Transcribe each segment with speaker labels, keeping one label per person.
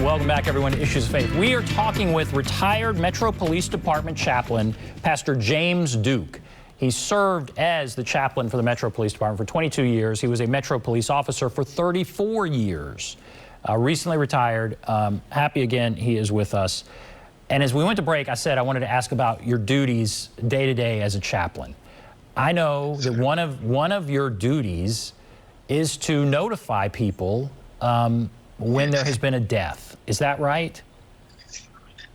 Speaker 1: Welcome back, everyone, to Issues of Faith. We are talking with retired Metro Police Department Chaplain, Pastor James Duke. He served as the chaplain for the Metro Police Department for 22 years. He was a Metro Police officer for 34 years. Recently retired. Happy again he is with us. And as we went to break, I said I wanted to ask about your duties day to day as a chaplain. I know that one of your duties is to notify people when there has been a death. Is that right?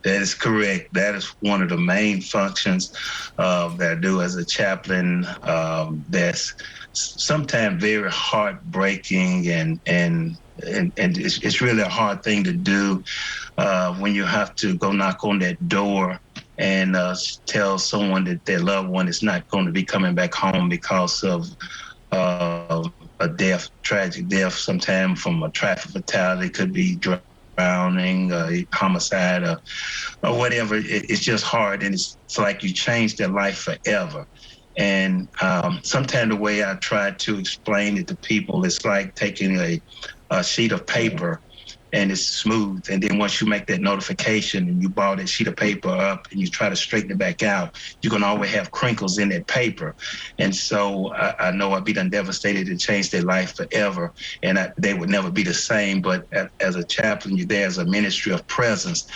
Speaker 2: That is correct. That is one of the main functions that I do as a chaplain. That's sometimes very heartbreaking, and it's really a hard thing to do when you have to go knock on that door and tell someone that their loved one is not going to be coming back home because of a death, tragic death, sometimes from a traffic fatality. Could be drowning, homicide, or whatever. It's just hard, and it's like you change their life forever. And sometimes the way I try to explain it to people, it's like taking a sheet of paper and it's smooth, and then once you make that notification and you ball that sheet of paper up and you try to straighten it back out, you're gonna always have crinkles in that paper. And so I know I'd be done devastated and change their life forever, and they would never be the same. But as a chaplain, you're there as a ministry of presence,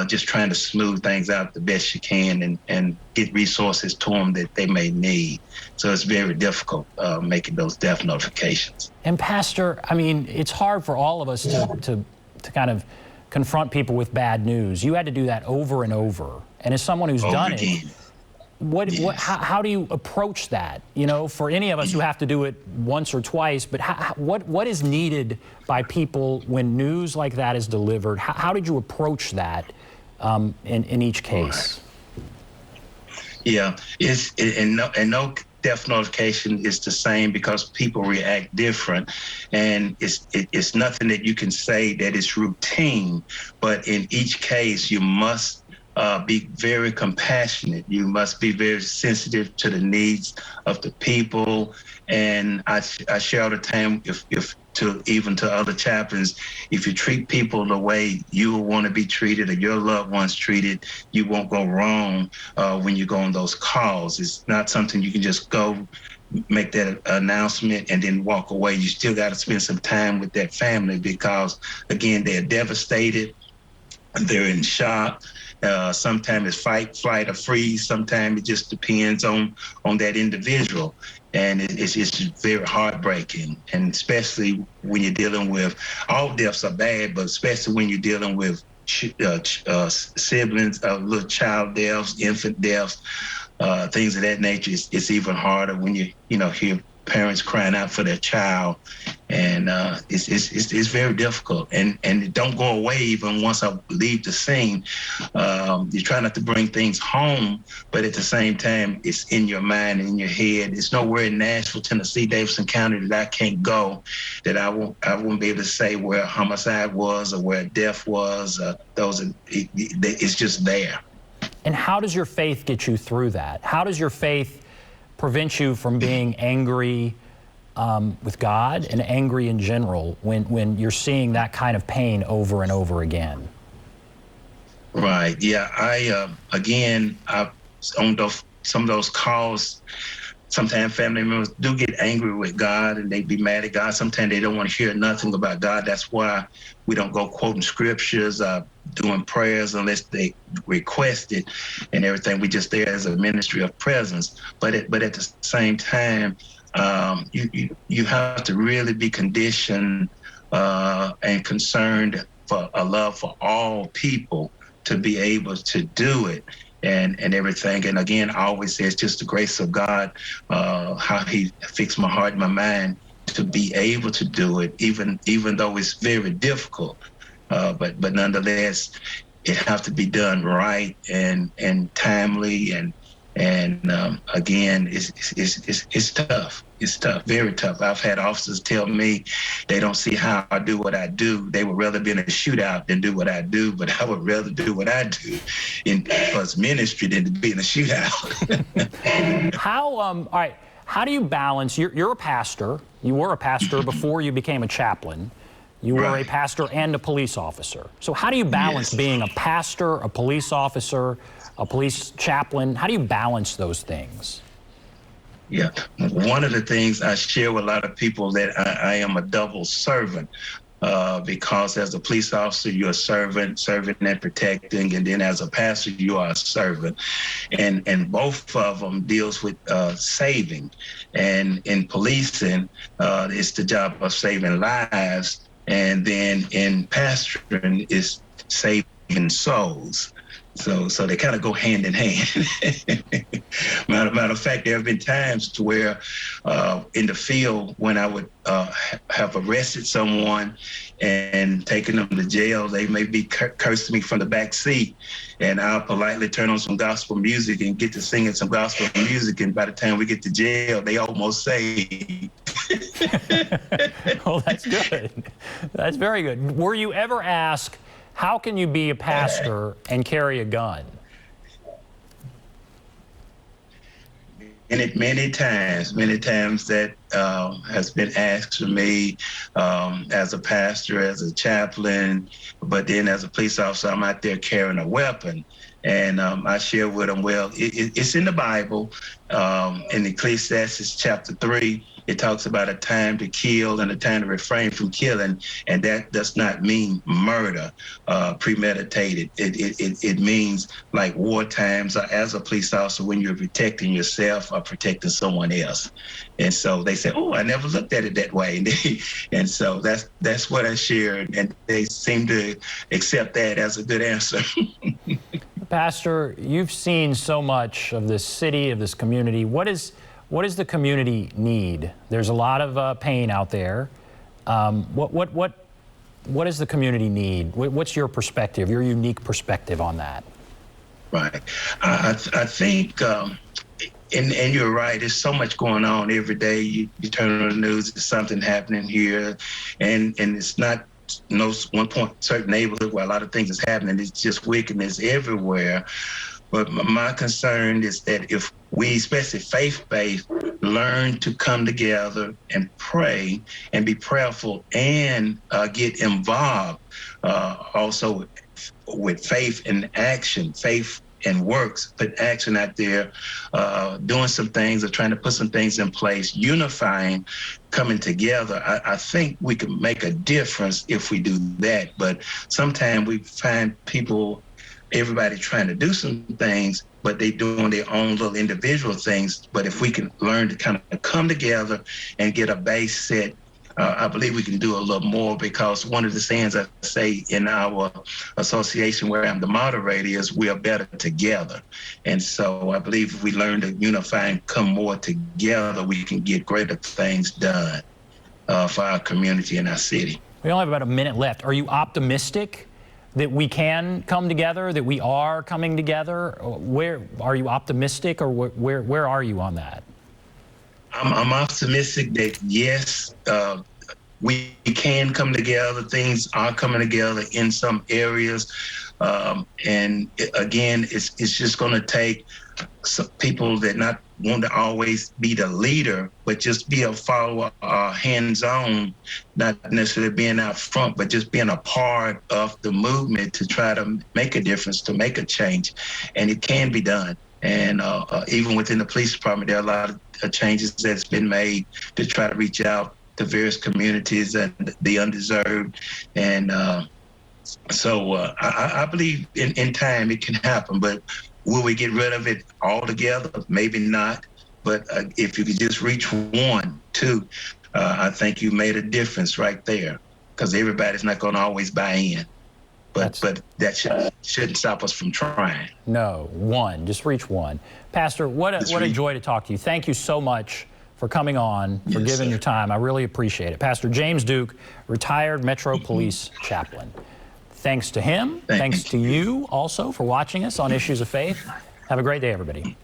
Speaker 2: just trying to smooth things out the best you can and get resources to them that they may need. So it's very difficult making those death notifications.
Speaker 1: And Pastor, I mean, it's hard for all of us to kind of confront people with bad news. You had to do that over and over. And as someone who's done it, how do you approach that? You know, for any of us who have to do it once or twice, but what is needed by people when news like that is delivered? How did you approach that in each case?
Speaker 2: Yeah, no death notification is the same because people react different, and it's nothing that you can say that is routine. But in each case, you must be very compassionate. You must be very sensitive to the needs of the people. And I share all the time, even to other chaplains, if you treat people the way you want to be treated or your loved ones treated, you won't go wrong when you go on those calls. It's not something you can just go make that announcement and then walk away. You still got to spend some time with that family because, again, they're devastated. They're in shock. Sometimes it's fight, flight, or freeze. Sometimes it just depends on that individual. And it's very heartbreaking, and especially when you're dealing with, all deaths are bad, but especially when you're dealing with siblings, little child deaths, infant deaths, things of that nature. It's even harder when you hear parents crying out for their child, and it's very difficult, and it don't go away even once I leave the scene. You try not to bring things home, but at the same time, it's in your mind and in your head. It's nowhere in Nashville, Tennessee, Davidson County that I can't go, that I won't be able to say where a homicide was or where a death was. It's just there.
Speaker 1: And how does your faith get you through that? How does your faith prevent you from being angry with God and angry in general when you're seeing that kind of pain over and over again?
Speaker 2: Right. Yeah. On some of those calls, sometimes family members do get angry with God and they be mad at God. Sometimes they don't want to hear nothing about God. That's why we don't go quoting scriptures, doing prayers unless they request it and everything. We just there as a ministry of presence. But at the same time, you have to really be conditioned and concerned for a love for all people to be able to do it. And everything. And again, I always say it's just the grace of God, how he fixed my heart and my mind to be able to do it, even though it's very difficult. But nonetheless, it has to be done right and timely. And again, it's tough. It's tough, very tough. I've had officers tell me they don't see how I do what I do. They would rather be in a shootout than do what I do, but I would rather do what I do in first ministry than to be in a shootout.
Speaker 1: All right, how do you balance, you're a pastor, you were a pastor before you became a chaplain. You were a
Speaker 2: Right.
Speaker 1: pastor and a police officer. So how do you balance
Speaker 2: Yes.
Speaker 1: being a pastor, a police officer, a police chaplain? How do you balance those things?
Speaker 2: Yeah. One of the things I share with a lot of people that I am a double servant. Because as a police officer, you're a serving and protecting, and then as a pastor, you are a servant, and both of them deals with saving, and in policing, it's the job of saving lives, and then in pastoring is saving souls. So they kind of go hand in hand. Matter of fact, there have been times to where in the field when I would have arrested someone and taken them to jail, they may be cursing me from the back seat, and I'll politely turn on some gospel music and get to singing some gospel music, and by the time we get to jail, they almost say.
Speaker 1: Oh, that's good. That's very good. Were you ever asked, how can you be a pastor and carry a gun?
Speaker 2: Many times that has been asked of me as a pastor, as a chaplain, but then as a police officer, I'm out there carrying a weapon. And I share with them, well, it's in the Bible, in Ecclesiastes chapter 3. It talks about a time to kill and a time to refrain from killing, and that does not mean murder, premeditated. It means like war times as a police officer when you're protecting yourself or protecting someone else. And so they say, oh, I never looked at it that way. And so that's what I shared, and they seem to accept that as a good answer.
Speaker 1: Pastor, you've seen so much of this city, of this community. What does the community need? There's a lot of pain out there. What does the community need? What's your perspective, your unique perspective on that?
Speaker 2: Right. I think, and you're right, there's so much going on every day. You turn on the news, there's something happening here, and it's not no one point certain neighborhood where a lot of things is happening. It's just wickedness everywhere. But my concern is that if we, especially faith-based, learn to come together and pray and be prayerful and get involved also with faith and action, faith and works, put action out there, doing some things or trying to put some things in place, unifying, coming together. I think we can make a difference if we do that. But sometimes we find everybody trying to do some things, but they doing their own little individual things. But if we can learn to kind of come together and get a base set, I believe we can do a little more, because one of the sayings I say in our association where I'm the moderator is we are better together. And so I believe if we learn to unify and come more together, we can get greater things done for our community and our city.
Speaker 1: We only have about a minute left. Are you optimistic that we can come together, that we are coming together? Where are you optimistic, or where are you on that?
Speaker 2: I'm optimistic that yes, we can come together. Things are coming together in some areas, and again, it's just going to take some people that not want to always be the leader, but just be a follower, hands-on, not necessarily being out front, but just being a part of the movement to try to make a difference, to make a change, and it can be done. And even within the police department, there are a lot of changes that's been made to try to reach out to various communities and the undeserved. And so I believe in time it can happen, but will we get rid of it altogether? Maybe not. But if you could just reach 1, 2, I think you made a difference right there, because everybody's not going to always buy in. But that shouldn't stop us from trying.
Speaker 1: No, 1. Just reach 1. Pastor, what a joy to talk to you. Thank you so much for coming on, for giving your time. I really appreciate it. Pastor James Duke, retired Metro Police Chaplain. Thanks to him. Thanks to you also for watching us on Issues of Faith. Have a great day, everybody.